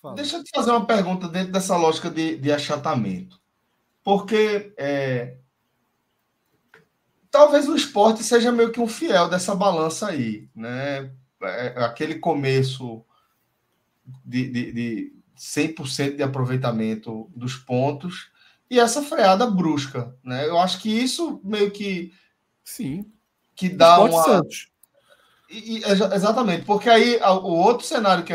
Fala. Deixa eu te fazer uma pergunta dentro dessa lógica de achatamento. Porque talvez o esporte seja meio que um fiel dessa balança aí, né? Aquele começo de 100% de aproveitamento dos pontos e essa freada brusca, né? Eu acho que isso meio que Sim. que dá Esporte uma Santos. exatamente, porque aí o outro cenário que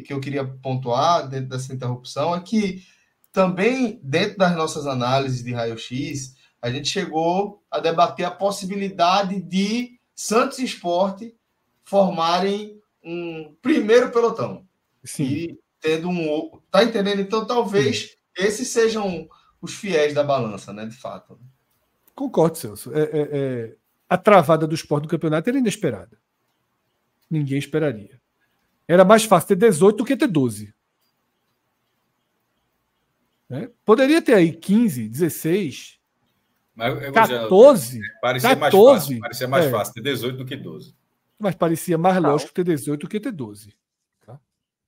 eu queria pontuar dentro dessa interrupção é que também dentro das nossas análises de raio-x a gente chegou a debater a possibilidade de Santos e Sport formarem um primeiro pelotão. Sim. E tendo um. Tá entendendo? Então, talvez esses sejam os fiéis da balança, né? De fato. Concordo, Celso. A travada do Sport no campeonato era inesperada. Ninguém esperaria. Era mais fácil ter 18 do que ter 12. Né? Poderia ter aí 15, 16, mas 14. Parecia 14, mais fácil ter 18 do que 12. Mas parecia mais lógico ter 18 do que ter 12. Tá?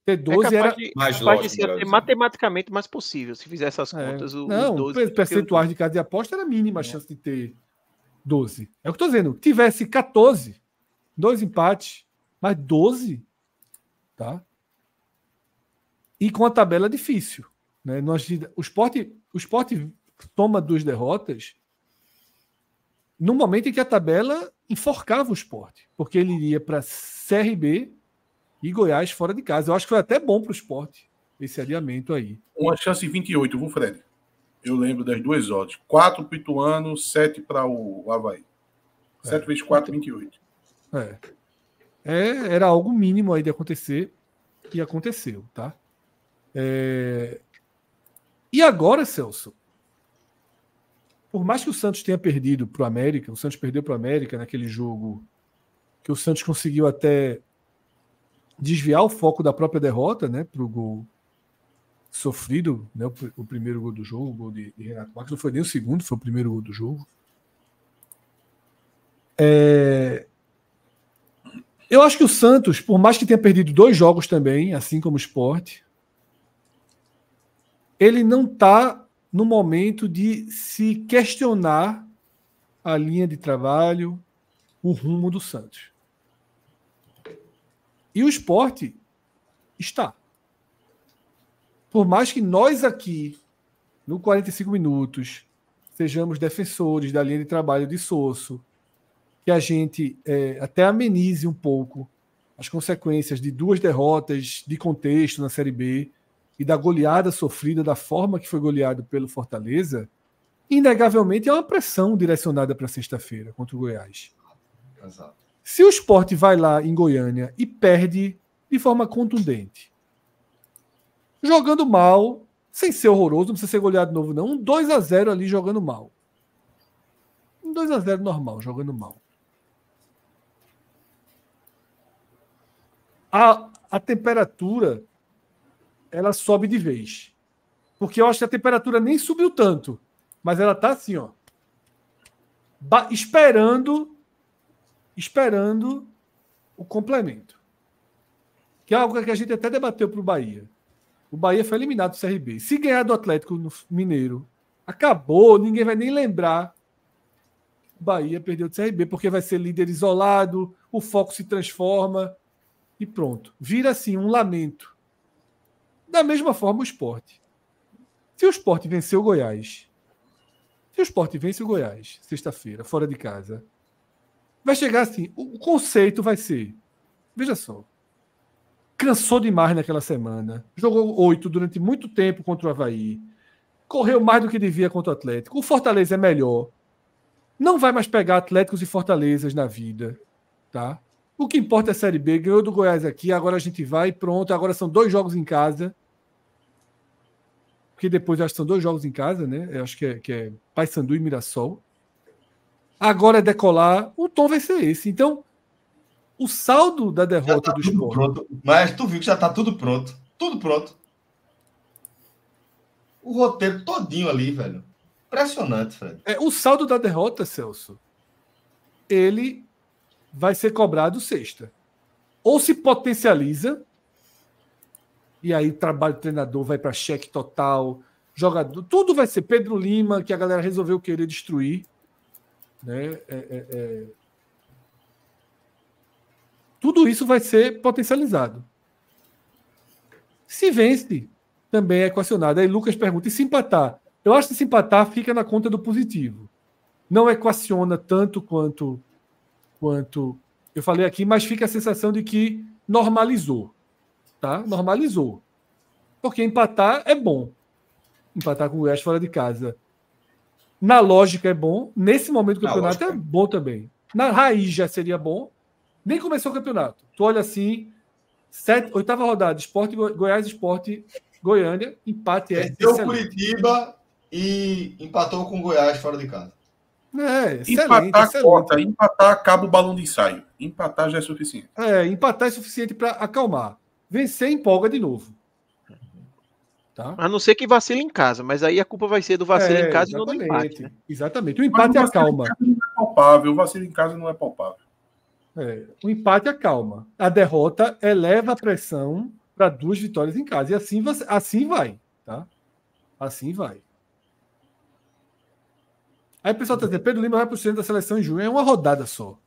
Ter 12 é era mais lógico, de ser até matematicamente mais possível, se fizer essas contas. Não, os 12 percentuais de casa de aposta era mínima a chance de ter 12. É o que eu estou dizendo. Tivesse 14, 2 empates, mas 12, tá? E com a tabela difícil. Né? O Sport toma 2 derrotas no momento em que a tabela enforcava o Sport, porque ele iria para CRB e Goiás fora de casa. Eu acho que foi até bom para o Sport esse adiamento aí. Uma chance em 28, viu, Fred? Eu lembro das 2 odds. 4 para o Ituano, 7 para o Avaí. 7 vezes 4, 28. Era algo mínimo aí de acontecer e aconteceu, tá? E agora, Celso, por mais que o Santos tenha perdido para o América, o Santos perdeu para o América naquele jogo que o Santos conseguiu até desviar o foco da própria derrota, né, para o gol sofrido, né, o primeiro gol do jogo, o gol de Renato Marques, não foi nem o segundo, foi o primeiro gol do jogo. Eu acho que o Santos, por mais que tenha perdido 2 jogos também, assim como o Sport, ele não está no momento de se questionar a linha de trabalho, o rumo do Santos. E o Sport está. Por mais que nós aqui, no 45 minutos, sejamos defensores da linha de trabalho de Sosso, que a gente até amenize um pouco as consequências de 2 derrotas de contexto na Série B e da goleada sofrida da forma que foi goleado pelo Fortaleza, inegavelmente é uma pressão direcionada para sexta-feira contra o Goiás. Exato. Se o Sport vai lá em Goiânia e perde de forma contundente, jogando mal, sem ser horroroso, não precisa ser goleado de novo não, um 2-0 ali jogando mal. Um 2-0 normal, jogando mal. A temperatura ela sobe de vez. Porque eu acho que a temperatura nem subiu tanto. Mas ela tá assim, ó. Esperando o complemento. Que é algo que a gente até debateu para o Bahia. O Bahia foi eliminado do CRB. Se ganhar do Atlético no Mineiro, acabou, ninguém vai nem lembrar. O Bahia perdeu do CRB, porque vai ser líder isolado, o foco se transforma e pronto. Vira assim um lamento. Da mesma forma o Sport. Se o Sport vencer o Goiás, sexta-feira, fora de casa, vai chegar assim, o conceito vai ser, veja só, cansou demais naquela semana, jogou 8 durante muito tempo contra o Avaí, correu mais do que devia contra o Atlético, o Fortaleza é melhor, não vai mais pegar Atléticos e Fortalezas na vida, tá? O que importa é a Série B, ganhou do Goiás aqui, agora a gente vai, pronto, agora são 2 jogos em casa, porque depois acho que são 2 jogos em casa, né? Eu acho que é Paysandu e Mirassol. Agora é decolar, o tom vai ser esse. Então, o saldo da derrota do Sport... Pronto. Mas tu viu que já está tudo pronto. Tudo pronto. O roteiro todinho ali, velho. Impressionante, Fred. O saldo da derrota, Celso, ele vai ser cobrado sexta. Ou se potencializa, E aí trabalho do treinador vai para cheque total, jogador, tudo vai ser Pedro Lima, que a galera resolveu querer destruir. Né? Tudo isso vai ser potencializado. Se vence, também é equacionado. Aí Lucas pergunta, e se empatar? Eu acho que se empatar fica na conta do positivo. Não equaciona tanto quanto eu falei aqui, mas fica a sensação de que normalizou. Tá? Normalizou. Porque empatar é bom. Empatar com o Goiás fora de casa. Na lógica é bom. Nesse momento do campeonato é bom também. Na raiz já seria bom. Nem começou o campeonato. Tu olha assim, 8ª rodada, Goiás, Sport, Goiânia, empate é Perdeu o Curitiba e empatou com o Goiás fora de casa. Empatar acaba o balão de ensaio. Empatar já é suficiente. Empatar é suficiente para acalmar. Vencer empolga de novo. Tá? A não ser que vacile em casa, mas aí a culpa vai ser do vacilo em casa e não do empate. Né? Exatamente. O empate acalma. O vacilo em casa não é palpável. O empate acalma. A derrota eleva a pressão para 2 vitórias em casa. E assim vai. Tá? Assim vai. Aí o pessoal está dizendo, Pedro Lima vai para o centro da seleção em junho. É uma rodada só.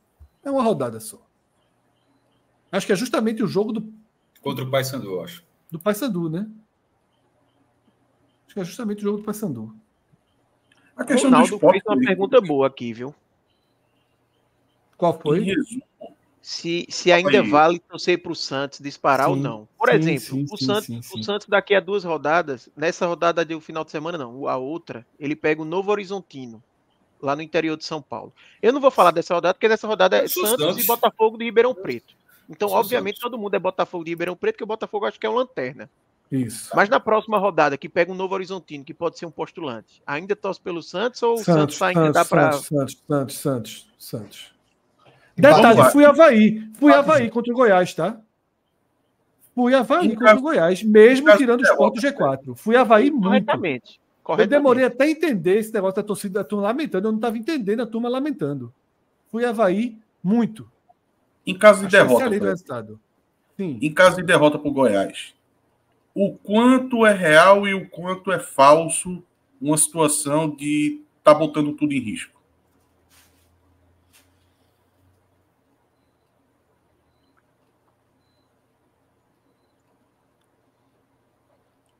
Acho que é justamente o jogo contra o Paysandu, eu acho. Do Paysandu, né? Acho que é justamente o jogo do Paysandu. A questão do esporte fez uma pergunta boa aqui, viu? Qual foi? Se ainda vale torcer para o Santos disparar ou não. Por exemplo, o Santos daqui a 2 rodadas, nessa rodada do final de semana não, a outra, ele pega o Novo Horizontino, lá no interior de São Paulo. Eu não vou falar dessa rodada, porque dessa rodada é Santos e Botafogo de Ribeirão Preto. Então, obviamente, todo mundo é Botafogo de Ribeirão Preto, porque o Botafogo acho que é um lanterna. Isso. Mas na próxima rodada, que pega um Novo Horizontino, que pode ser um postulante, ainda torce pelo Santos ou o Santos ainda dá para... Santos. Detalhe, fui Avaí contra o Goiás, tá? Fui Avaí contra o Goiás, mesmo tirando o Sport do G4. Fui Avaí muito. Corretamente. Eu demorei até entender esse negócio da torcida, da turma lamentando. Eu não estava entendendo a turma lamentando. Fui Avaí muito. Em caso de derrota. Sim. Em caso de derrota para o Goiás, o quanto é real e o quanto é falso uma situação de estar botando tudo em risco?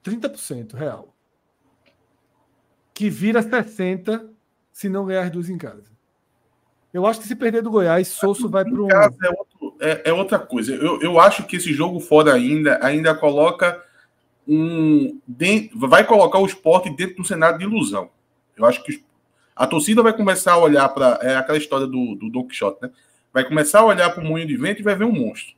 %30 real. Que vira 60% se não ganhar as 2 em casa. Eu acho que se perder do Goiás, Souza vai para um... É outra coisa. Eu acho que esse jogo fora ainda coloca vai colocar o Sport dentro do cenário de ilusão. Eu acho que a torcida vai começar a olhar para... É aquela história do Don Quixote, né? Vai começar a olhar para o moinho de vento e vai ver um monstro.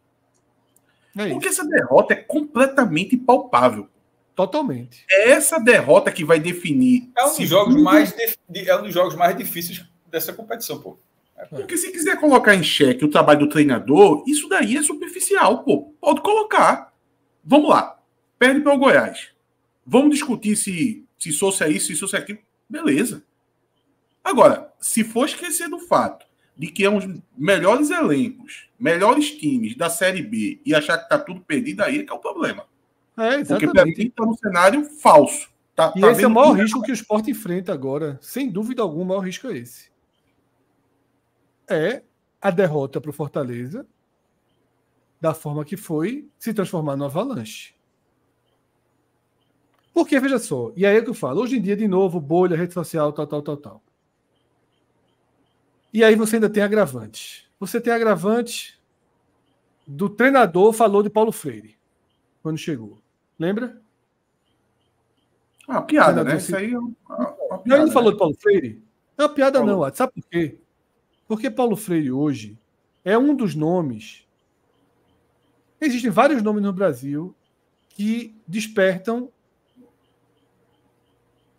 Porque essa derrota é completamente palpável. Totalmente. É essa derrota que vai definir... É um dos jogos mais difíceis dessa competição, pô. Porque se quiser colocar em xeque o trabalho do treinador, isso daí é superficial, pô. Pode colocar. Vamos lá. Perde para o Goiás. Vamos discutir se Souza é isso, se Souza é aquilo. Beleza. Agora, se for esquecer do fato de que é um dos melhores elencos, melhores times da Série B e achar que tá tudo perdido, aí é que é o problema. Porque para mim está no cenário falso. Esse é o maior risco que o Sport enfrenta agora. Sem dúvida alguma, o maior risco é esse. É a derrota para o Fortaleza, da forma que foi, se transformar no avalanche. Porque, veja só, e aí é que eu falo, hoje em dia, de novo, bolha, rede social, tal. E aí você ainda tem agravante. Você tem agravante do treinador, falou de Paulo Freire, quando chegou. Lembra? Uma piada, né? Isso aí é uma piada. Ele não falou de Paulo Freire? Não é uma piada, não. Sabe por quê? Porque Paulo Freire hoje é um dos nomes. Existem vários nomes no Brasil que despertam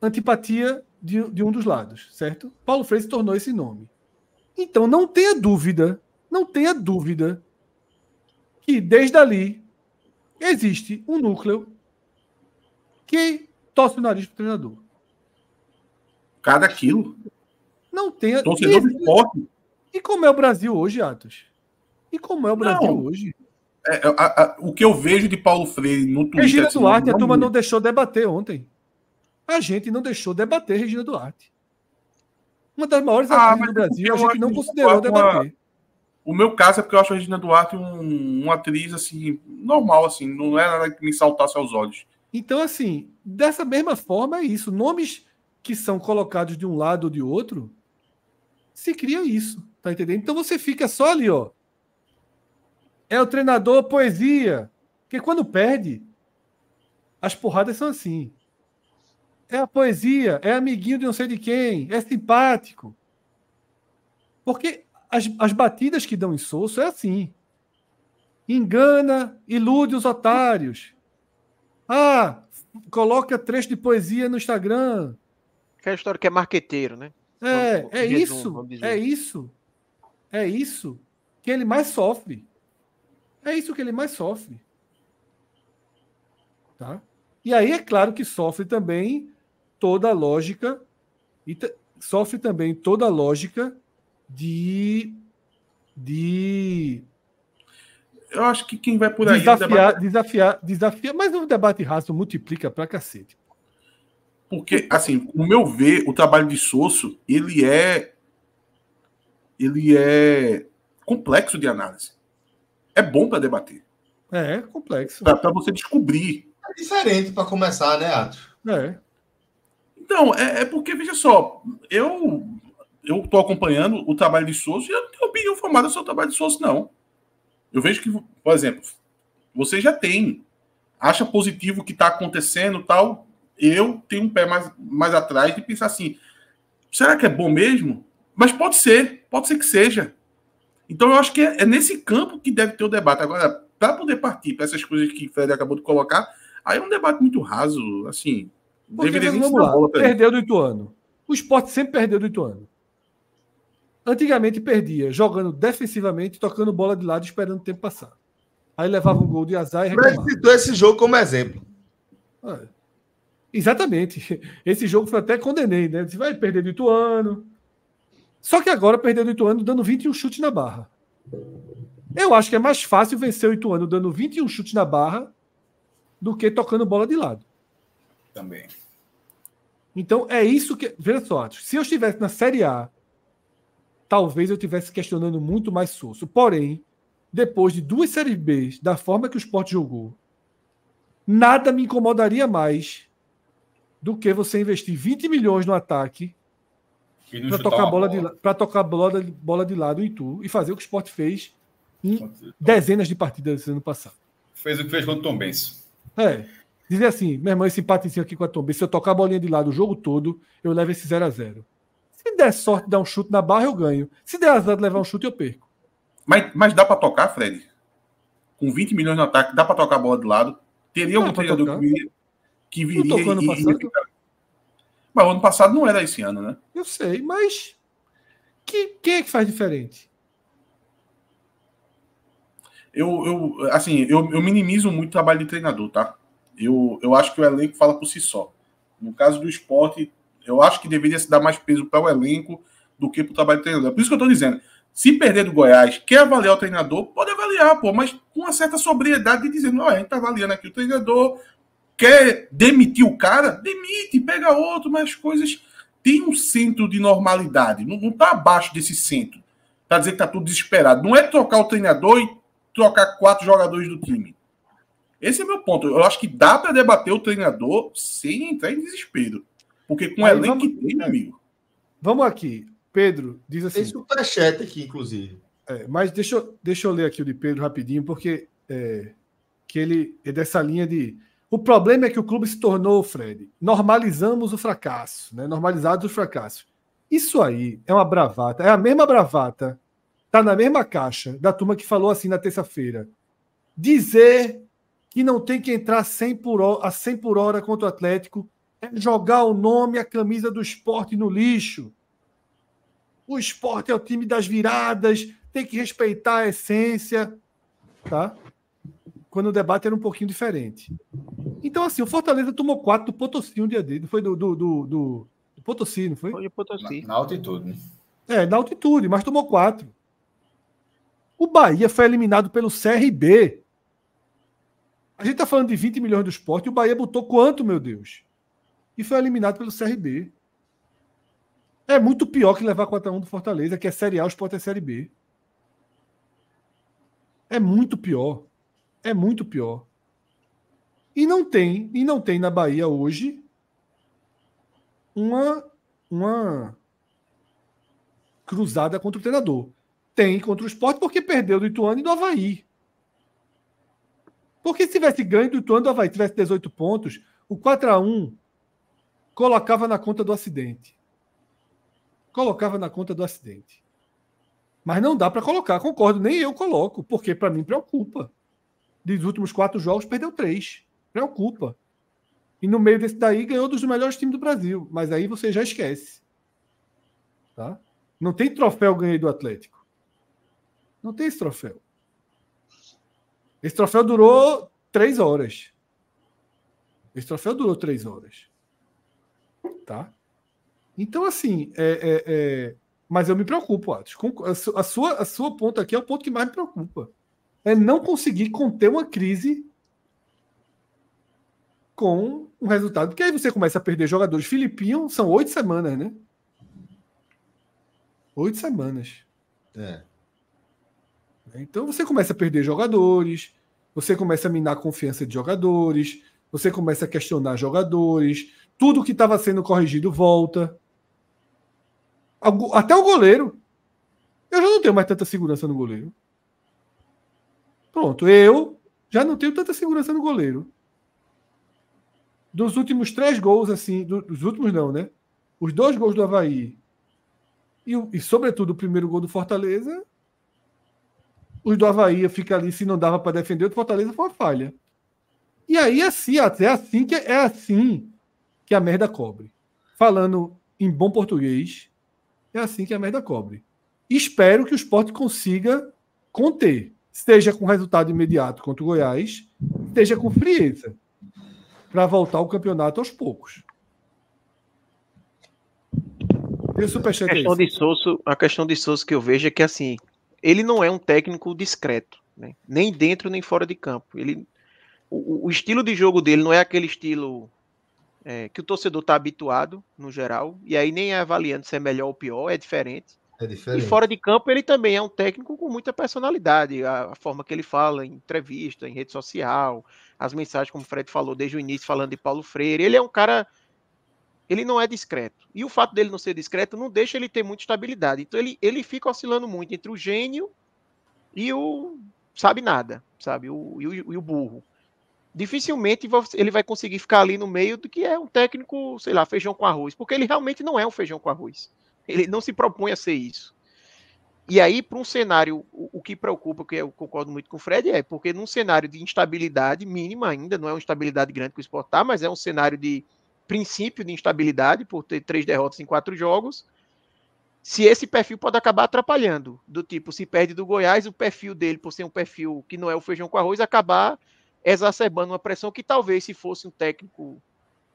antipatia de um dos lados, certo? Paulo Freire se tornou esse nome. Então não tenha dúvida que desde ali existe um núcleo que torce o nariz para o treinador. Cada quilo. Não tenha. Torcedor do Sport. E como é o Brasil hoje, Atos? E como é o Brasil hoje? O que eu vejo de Paulo Freire no Twitter... Regina Duarte, a turma não deixou debater ontem. A gente não deixou debater Regina Duarte. Uma das maiores atrizes do Brasil, a gente não considerou debater. O meu caso é porque eu acho a Regina Duarte uma atriz, assim, normal, assim, não é nada que me saltasse aos olhos. Então, assim, dessa mesma forma é isso. Nomes que são colocados de um lado ou de outro, se cria isso, tá entendendo? Então você fica só ali, ó. É o treinador poesia. Porque quando perde, as porradas são assim. É a poesia, é amiguinho de não sei de quem, é simpático. Porque as batidas que dão insosso é assim. Engana, ilude os otários. Ah, coloca trecho de poesia no Instagram. Aquela história que é marqueteiro, né? É isso que ele mais sofre. É isso que ele mais sofre. Tá? E aí é claro que sofre também toda a lógica sofre também toda a lógica de eu acho que quem vai por aí desafiar, mas o debate raso multiplica pra cacete. Porque, assim, no meu ver, o trabalho de Sosso, ele é complexo de análise. É bom para debater. É complexo. Para você descobrir. É diferente para começar, né, Atos? Então, é porque, veja só, eu estou acompanhando o trabalho de Sosso e eu não tenho opinião formada sobre o trabalho de Sosso, não. Eu vejo que, por exemplo, você já acha positivo o que está acontecendo e tal. Eu tenho um pé mais atrás de pensar assim, será que é bom mesmo? Mas pode ser que seja. Então eu acho que é nesse campo que deve ter o debate. Agora, para poder partir para essas coisas que o Fred acabou de colocar, aí é um debate muito raso, assim. Deveria vamos lá, perdeu do Ituano. O Sport sempre perdeu do Ituano. Antigamente perdia, jogando defensivamente, tocando bola de lado, esperando o tempo passar. Aí levava um gol de azar e reclamava. Mas citou esse jogo como exemplo. Exatamente. Esse jogo foi até condenei, né? Você vai perder do Ituano. Só que agora perdeu do Ituano dando 21 chutes na barra. Eu acho que é mais fácil vencer o Ituano dando 21 chutes na barra do que tocando bola de lado. Também. Então é isso que... Veja só, se eu estivesse na Série A, talvez eu estivesse questionando muito mais Sosso. Porém, depois de 2 Séries B, da forma que o Sport jogou, nada me incomodaria mais do que você investir 20 milhões no ataque para tocar bola de lado em Itu e fazer o que o Sport fez em dezenas de partidas ano passado. Fez o que fez contra o Tombense. Dizer assim, meu irmão, esse empatezinho aqui com a Tombense, se eu tocar a bolinha de lado o jogo todo, eu levo esse 0-0. Se der sorte de dar um chute na barra, eu ganho. Se der azar de levar um chute, eu perco. Mas dá para tocar, Fred? Com 20 milhões no ataque, dá para tocar a bola de lado? Teria um treinador que viria e... Mas o ano passado não era esse ano, né? Eu sei, mas quem é que faz diferente? Eu minimizo muito o trabalho de treinador, tá? Eu acho que o elenco fala por si só. No caso do Sport, eu acho que deveria se dar mais peso para o elenco do que para o trabalho do treinador. Por isso que eu estou dizendo, se perder do Goiás, quer avaliar o treinador, pode avaliar, mas com uma certa sobriedade de dizer, não, a gente está avaliando aqui o treinador, quer demitir o cara? Demite, pega outro, mas as coisas têm um centro de normalidade, não está abaixo desse centro, para dizer que está tudo desesperado. Não é trocar o treinador e trocar 4 jogadores do time. Esse é meu ponto. Eu acho que dá para debater o treinador sem entrar em desespero. Porque com o elenco que tem, meu amigo. Vamos aqui. Pedro diz assim... Tem superchat aqui, inclusive. Mas deixa eu ler aqui o de Pedro rapidinho, porque que ele é dessa linha de... O problema é que o clube se tornou, Fred, normalizamos o fracasso, né? Normalizados os fracassos. Isso aí é uma bravata, é a mesma bravata, tá na mesma caixa da turma que falou assim na terça-feira. Dizer que não tem que entrar a 100 por hora contra o Atlético é jogar o nome e a camisa do Sport no lixo. O Sport é o time das viradas, tem que respeitar a essência, tá? Quando o debate era um pouquinho diferente. Então, assim, o Fortaleza tomou 4 do Potosí um dia dele. Foi do Potosí, não foi? Foi do Potosí. Na altitude, né? Na altitude, mas tomou 4. O Bahia foi eliminado pelo CRB A gente tá falando de 20 milhões do Sport e o Bahia botou quanto, meu Deus? E foi eliminado pelo CRB. É muito pior que levar 4-1 do Fortaleza, que é Série A, o Sport é Série B. É muito pior. É muito pior. E não tem na Bahia hoje uma cruzada contra o treinador. Tem contra o Sport porque perdeu do Ituano e do Avaí. Porque se tivesse ganho do Ituano e do Avaí, tivesse 18 pontos, o 4-1 colocava na conta do acidente. Colocava na conta do acidente. Mas não dá para colocar, concordo, nem eu coloco, porque para mim preocupa. Dos últimos 4 jogos, perdeu 3. Preocupa. E no meio desse daí, ganhou dos melhores times do Brasil. Mas aí você já esquece. Tá? Não tem troféu ganhei do Atlético. Não tem esse troféu. Esse troféu durou 3 horas. Esse troféu durou 3 horas. Tá? Então, assim, mas eu me preocupo, Atos. A sua ponta aqui é o ponto que mais me preocupa. É não conseguir conter uma crise com um resultado. Porque aí você começa a perder jogadores. Filipinho são 8 semanas, né? 8 semanas. Então você começa a perder jogadores, você começa a minar a confiança de jogadores, você começa a questionar jogadores, tudo que estava sendo corrigido volta. Até o goleiro. Eu já não tenho mais tanta segurança no goleiro. Pronto, eu já não tenho tanta segurança no goleiro. Dos últimos 3 gols, assim, dos últimos não, né? Os 2 gols do Avaí e sobretudo, o primeiro gol do Fortaleza, os do Avaí fica ali, se não dava para defender, o do Fortaleza foi uma falha. E aí, é assim que a merda cobre. Falando em bom português, é assim que a merda cobre. Espero que o Sport consiga conter, seja com resultado imediato contra o Goiás, seja com frieza, para voltar ao campeonato aos poucos. A questão de Sousa que eu vejo é que, assim, ele não é um técnico discreto, né? Nem dentro nem fora de campo. O estilo de jogo dele não é aquele estilo que o torcedor está habituado, no geral, e aí nem é avaliando se é melhor ou pior, é diferente. E fora de campo ele também é um técnico com muita personalidade, a forma que ele fala em entrevista, em rede social, as mensagens, como o Fred falou desde o início, falando de Paulo Freire. Ele é um cara... Ele não é discreto. E o fato dele não ser discreto não deixa ele ter muita estabilidade. Então ele fica oscilando muito entre o gênio e o sabe nada, sabe? E o burro. Dificilmente ele vai conseguir ficar ali no meio do que é um técnico, sei lá, feijão com arroz. Porque ele realmente não é um feijão com arroz. Ele não se propõe a ser isso. E aí, para um cenário, o que preocupa, que eu concordo muito com o Fred, porque num cenário de instabilidade mínima ainda, não é uma instabilidade grande que o Sport tá, mas é um cenário de princípio de instabilidade, por ter 3 derrotas em 4 jogos, se esse perfil pode acabar atrapalhando, do tipo, se perde do Goiás, o perfil dele, por ser um perfil que não é o feijão com arroz, acabar exacerbando uma pressão que talvez, se fosse um técnico,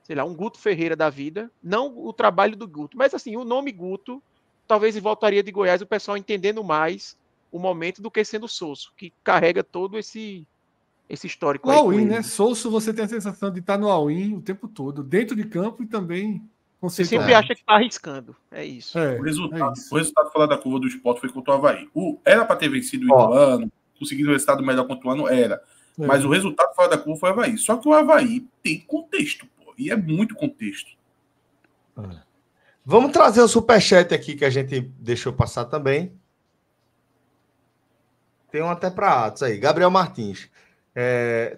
sei lá, um Guto Ferreira da vida, não o trabalho do Guto, mas assim, o nome Guto, talvez voltaria de Goiás, o pessoal entendendo mais o momento do que sendo Sousa, que carrega todo esse histórico. O all-in, né? Sousa, você tem a sensação de estar no all-in o tempo todo, dentro de campo e também... Você sempre acha que está arriscando, é isso. O resultado fora da curva do Sport foi contra o Avaí. Era para ter vencido o Ituano, conseguido um resultado melhor contra o Ituano, era. Mas o resultado fora da curva foi o Avaí. Só que o Avaí tem contexto, pô, e é muito contexto. Vamos trazer o superchat aqui que a gente deixou passar também. Tem um até para Atos aí. Gabriel Martins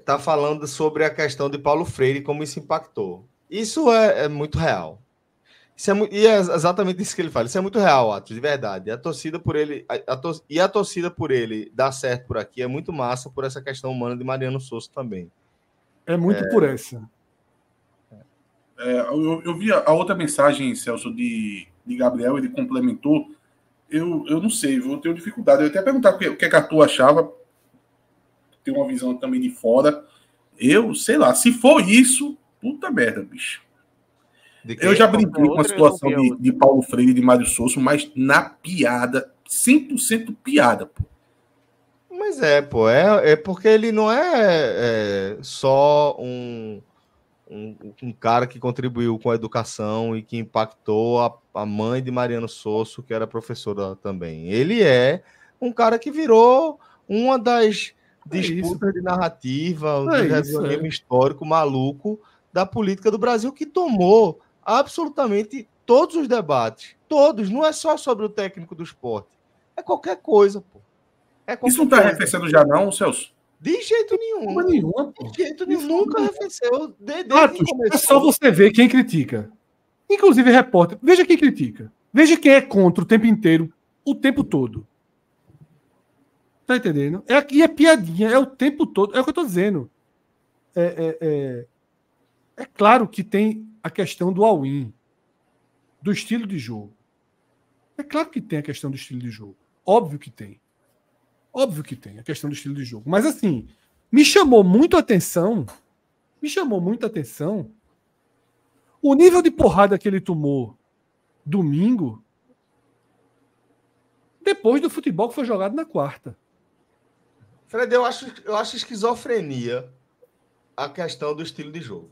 tá falando sobre a questão de Paulo Freire e como isso impactou. Isso é muito real. E é exatamente isso que ele fala. Isso é muito real, Atos, de verdade. A torcida por ele a torcida por ele dar certo por aqui é muito massa por essa questão humana de Mariano Sousa também. É muito por essa. Eu vi a outra mensagem, Celso, de Gabriel, ele complementou. Eu não sei, eu tenho dificuldade. Eu até perguntar o que a tu achava. Tem uma visão também de fora. Eu, sei lá, se for isso, puta merda, bicho. Eu já brinquei com a situação de Paulo Freire e de Mário Sousa, mas na piada, 100% piada, pô. Mas pô, é porque ele não é só um cara que contribuiu com a educação e que impactou a mãe de Mariano Sosso, que era professora também. Ele é um cara que virou uma das disputas de narrativa, do resumo histórico maluco da política do Brasil, que tomou absolutamente todos os debates. Todos. Não é só sobre o técnico do esporte. É qualquer coisa, pô. Isso não está arrefecendo já não, Celso? De jeito nenhum. De jeito nenhum. Nunca arrefeceu. É só você ver quem critica. Inclusive repórter. Veja quem critica. Veja quem é contra o tempo inteiro, o tempo todo. Tá entendendo? E é piadinha, é o tempo todo. É o que eu tô dizendo. É claro que tem a questão do all-in, do estilo de jogo. É claro que tem a questão do estilo de jogo. Óbvio que tem. Óbvio que tem a questão do estilo de jogo. Mas assim, me chamou muito a atenção o nível de porrada que ele tomou domingo depois do futebol que foi jogado na quarta. Fred, eu acho esquizofrenia a questão do estilo de jogo.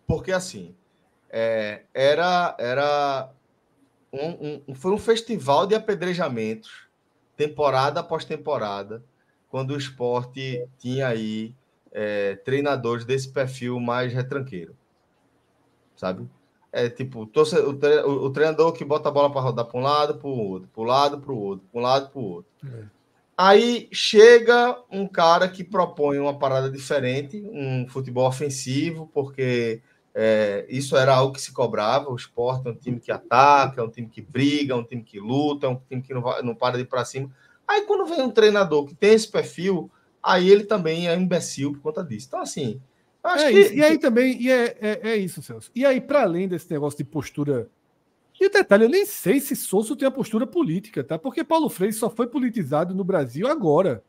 Porque assim, foi um festival de apedrejamentos, temporada após temporada, quando o Sport tinha aí treinadores desse perfil mais retranqueiro, sabe? Tipo, o treinador que bota a bola para rodar para um lado, para o outro, para um lado, para o outro, para um lado, para o outro. Aí chega um cara que propõe uma parada diferente, um futebol ofensivo, porque isso era algo que se cobrava. O Sport é um time que ataca, é um time que briga, é um time que luta, é um time que não para de ir para cima. Aí quando vem um treinador que tem esse perfil, aí ele também é imbecil por conta disso. Então, assim, acho que... Isso. E aí também, é isso, Celso. E aí, para além desse negócio de postura... E o detalhe, eu nem sei se Sosso tem a postura política, tá? Porque Paulo Freire só foi politizado no Brasil agora.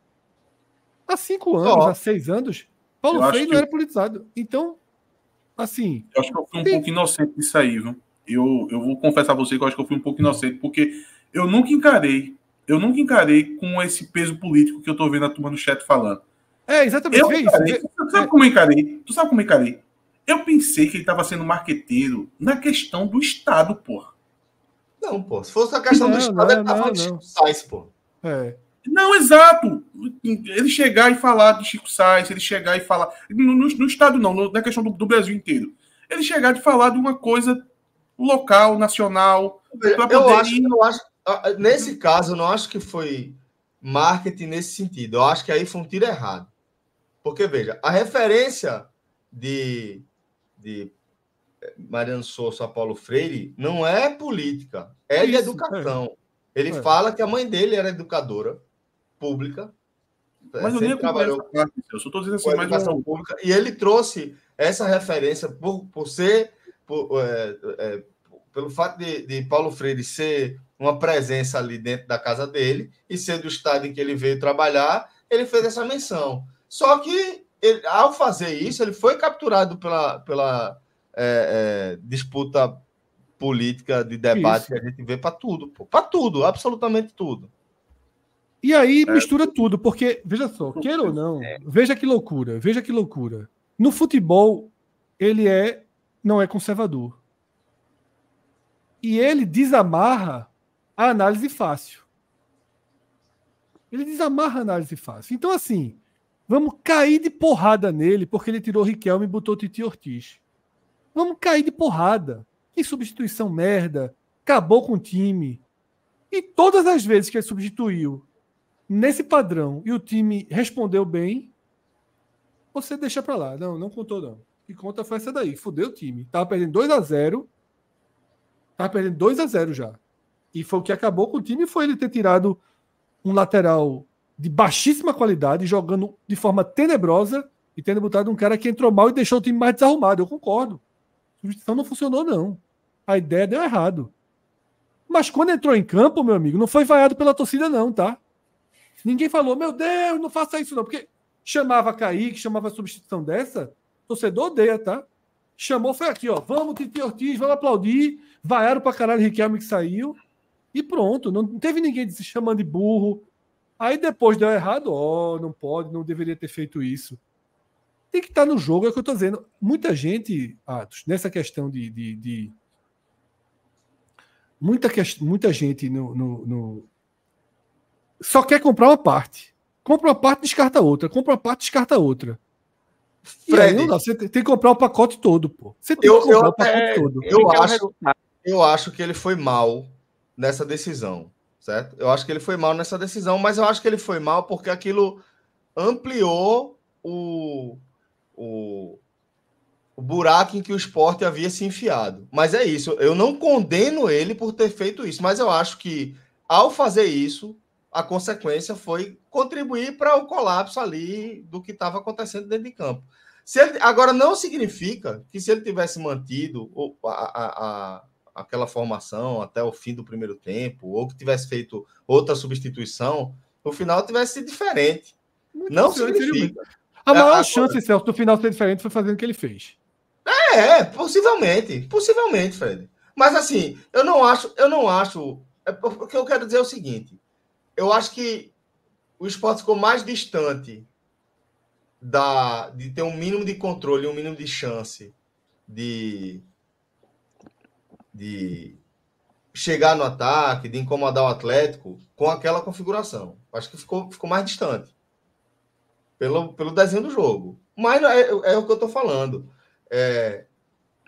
Há 5 anos, há 6 anos, Paulo Freire não era politizado. Então, assim... Eu acho que eu fui um pouco inocente disso aí, viu? Eu vou confessar a você que eu acho que eu fui um pouco inocente, porque eu nunca encarei com esse peso político que eu tô vendo a turma no chat falando. Exatamente. Tu sabe como eu encarei? Eu pensei que ele estava sendo marqueteiro na questão do Estado, porra. Não, pô. Se fosse a questão do Estado, ele tava falando de Chico Sainz, pô. Não, exato. Ele chegar e falar de Chico Sainz, ele chegar e falar... No Estado não, na questão do Brasil inteiro. Ele chegar de falar de uma coisa local, nacional... Eu acho, nesse caso, eu não acho que foi marketing nesse sentido. Eu acho que aí foi um tiro errado. Porque, veja, a referência de Mariano Sosso a Paulo Freire não é política, é de educação. Ele fala que a mãe dele era educadora pública. Mas eu nem trabalhou essa parte, eu só estou dizendo assim, mais educação pública. E ele trouxe essa referência pelo fato de Paulo Freire ser uma presença ali dentro da casa dele e ser do estado em que ele veio trabalhar, ele fez essa menção. Só que, ao fazer isso, ele foi capturado pela disputa política de debate que a gente vê para tudo, para tudo, absolutamente tudo. E aí mistura tudo, porque, veja só, queira ou não, veja que loucura. No futebol, ele não é conservador. E ele desamarra a análise fácil. Então, assim, vamos cair de porrada nele porque ele tirou Riquelme e botou Titi Ortiz. Vamos cair de porrada. Que substituição merda. Acabou com o time. E todas as vezes que ele substituiu nesse padrão e o time respondeu bem, você deixa pra lá. Não contou não. Que conta foi essa daí. Fudeu o time. Tava perdendo 2-0. Tava perdendo 2-0 já. E foi o que acabou com o time, foi ele ter tirado um lateral de baixíssima qualidade, jogando de forma tenebrosa e tendo botado um cara que entrou mal e deixou o time mais desarrumado. Eu concordo. A substituição não funcionou, não. A ideia deu errado. Mas quando entrou em campo, meu amigo, não foi vaiado pela torcida, não, tá? Ninguém falou, meu Deus, não faça isso, não. Porque chamava Kaique, chamava substituição dessa, torcedor odeia, tá? Chamou, foi aqui, ó. Vamos, Titi Ortiz, vamos aplaudir. Vaiaram pra caralho o Riquelme que saiu. E pronto. Não teve ninguém se chamando de burro. Aí depois deu errado, não pode, não deveria ter feito isso. Tem que estar no jogo, é o que eu estou dizendo. Muita gente, Atos, nessa questão muita gente só quer comprar uma parte. Compra uma parte, descarta outra. Compra uma parte, descarta outra. E aí não dá, você tem que comprar o pacote todo, pô. Você tem que comprar o pacote todo. Eu acho que ele foi mal nessa decisão, certo? Eu acho que ele foi mal nessa decisão, mas eu acho que ele foi mal porque aquilo ampliou o buraco em que o Sport havia se enfiado. Mas é isso, eu não condeno ele por ter feito isso, mas eu acho que ao fazer isso, a consequência foi contribuir para o colapso ali do que estava acontecendo dentro de campo. Agora, não significa que se ele tivesse mantido aquela formação até o fim do primeiro tempo, ou que tivesse feito outra substituição, o final tivesse sido diferente. Não significa. A maior chance, Celso, do final ser diferente foi fazendo o que ele fez. Possivelmente, Fred. Mas assim, eu não acho. O que eu quero dizer é o seguinte: eu acho que o Sport ficou mais distante de ter um mínimo de controle, um mínimo de chance de chegar no ataque, de incomodar o Atlético com aquela configuração. Acho que ficou mais distante pelo desenho do jogo. Mas é o que eu estou falando.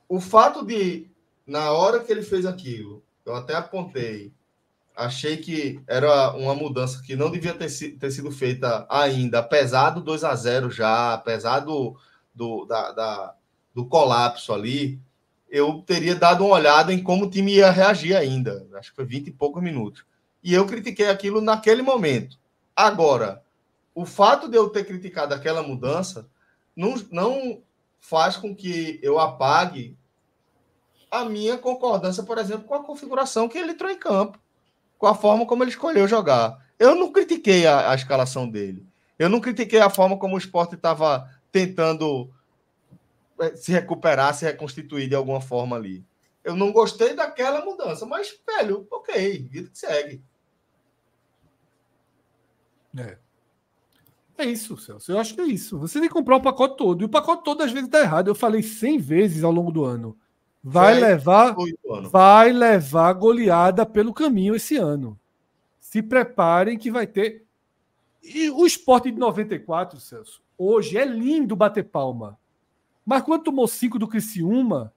O fato de, na hora que ele fez aquilo, eu até apontei, achei que era uma mudança que não devia ter sido feita ainda, apesar do 2-0 já, apesar do colapso ali, eu teria dado uma olhada em como o time ia reagir ainda. Acho que foi 20 e poucos minutos. E eu critiquei aquilo naquele momento. Agora, o fato de eu ter criticado aquela mudança não faz com que eu apague a minha concordância, por exemplo, com a configuração que ele entrou em campo, com a forma como ele escolheu jogar. Eu não critiquei a escalação dele. Eu não critiquei a forma como o Sport estava tentando se recuperar, se reconstituir de alguma forma ali. Eu não gostei daquela mudança, mas, velho, ok, vida que segue. É isso, Celso. Eu acho que é isso. Você tem que comprar o pacote todo. E o pacote todo, às vezes, está errado. Eu falei 100 vezes ao longo do ano. Vai levar goleada pelo caminho esse ano. Se preparem que vai ter. E o Sport de 94, Celso, hoje é lindo bater palma. Mas quando tomou 5 do Criciúma,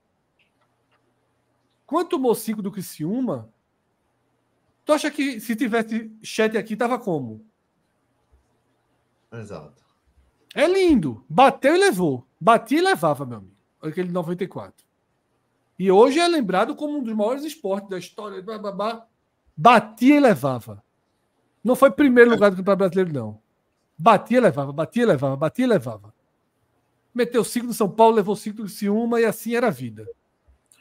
tu acha que se tivesse chat aqui, tava como? Exato. É lindo. Bateu e levou. Batia e levava, meu amigo. Aquele 94. E hoje é lembrado como um dos maiores esportes da história. Batia e levava. Não foi primeiro lugar do Campeonato Brasileiro, não. Batia e levava, batia e levava, batia e levava. Meteu 5 do São Paulo, levou 5 do Criciúma e assim era a vida.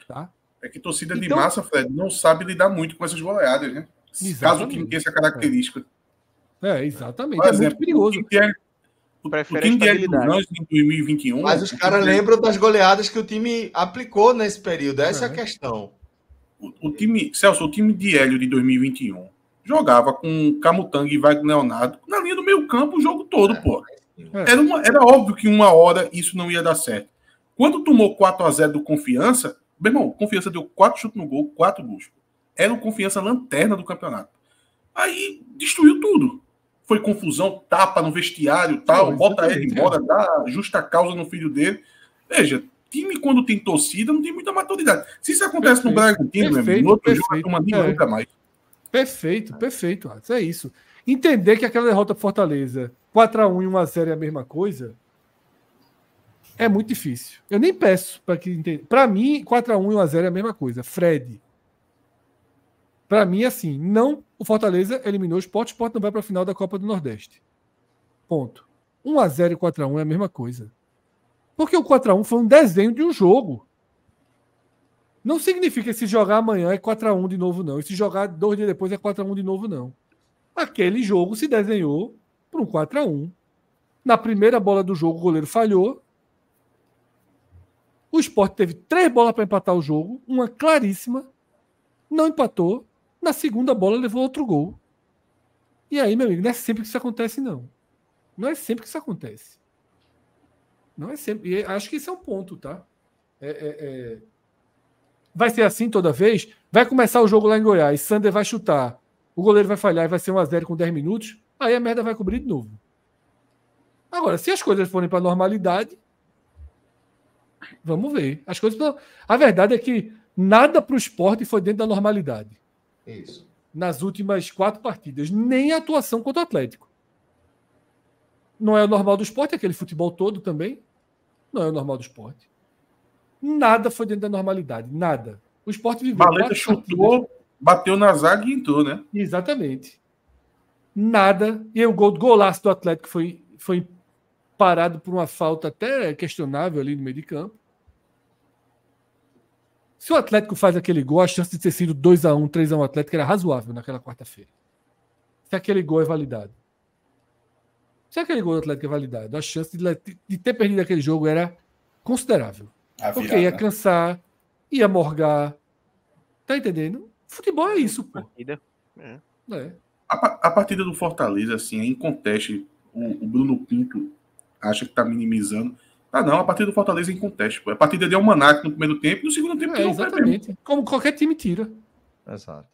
Tá? É que torcida de massa, Fred, não sabe lidar muito com essas goleadas, né? Caso o time tenha essa característica. Exatamente. É muito perigoso. O time de Hélio dos Anjos em 2021... Mas os caras lembram das goleadas que o time aplicou nesse período. Essa é a questão. Celso, o time de Hélio de 2021 jogava com Camutanga e Wagner Leonardo na linha do meio campo o jogo todo, pô. Era óbvio que uma hora isso não ia dar certo. Quando tomou 4-0 do Confiança, meu irmão, Confiança deu 4 chutes no gol, 4 gols. Era o Confiança lanterna do campeonato. Aí destruiu tudo. Foi confusão, tapa no vestiário, tal, bota ele embora, dá justa causa no filho dele. Veja, time quando tem torcida não tem muita maturidade. Se isso acontece no Bragantino, meu amigo, no outro jogo a turma nem entra mais. Perfeito. É isso. Entender que aquela derrota pro Fortaleza, 4-1 e 1-0 é a mesma coisa, é muito difícil. Eu nem peço para que entenda. Para mim, 4-1 e 1-0 é a mesma coisa. Fred. Para mim, assim, não. O Fortaleza eliminou o Sport não vai para a final da Copa do Nordeste. Ponto. 1-0 e 4-1 é a mesma coisa. Porque o 4-1 foi um desenho de um jogo. Não significa que se jogar amanhã é 4-1 de novo, não. E se jogar 2 dias depois é 4-1 de novo, não. Aquele jogo se desenhou por um 4-1. Na primeira bola do jogo, o goleiro falhou. O Sport teve 3 bolas para empatar o jogo, uma claríssima, não empatou. Na segunda bola levou outro gol. E aí, meu amigo, não é sempre que isso acontece, não. Não é sempre que isso acontece. Não é sempre. E acho que esse é um ponto, tá? Vai ser assim toda vez? Vai começar o jogo lá em Goiás, Sander vai chutar, o goleiro vai falhar e vai ser 1-0 com 10 minutos, aí a merda vai cobrir de novo. Agora, se as coisas forem para a normalidade, vamos ver. As coisas. A verdade é que nada para o esporte foi dentro da normalidade. Isso. Nas últimas 4 partidas, nem a atuação contra o Atlético. Não é o normal do esporte, aquele futebol todo também. Não é o normal do esporte. Nada foi dentro da normalidade. Nada. O esporte viveu. Valeta chutou, bateu na zaga e entrou, né? Exatamente. Nada. E o golaço do Atlético foi parado por uma falta até questionável ali no meio de campo. Se o Atlético faz aquele gol, a chance de ter sido 2-1, 3-1 Atlético era razoável naquela quarta-feira. Se aquele gol é validado. Se aquele gol do Atlético é validado, a chance de ter perdido aquele jogo era considerável. Porque ia cansar, ia morgar. Tá entendendo? Futebol é isso, pô. A partida do Fortaleza, assim, é inconteste. O Bruno Pinto acha que tá minimizando. Não, a partida do Fortaleza é inconteste. A partida de Almanac no primeiro tempo e no segundo tempo. Exatamente. Como qualquer time tira. Exato.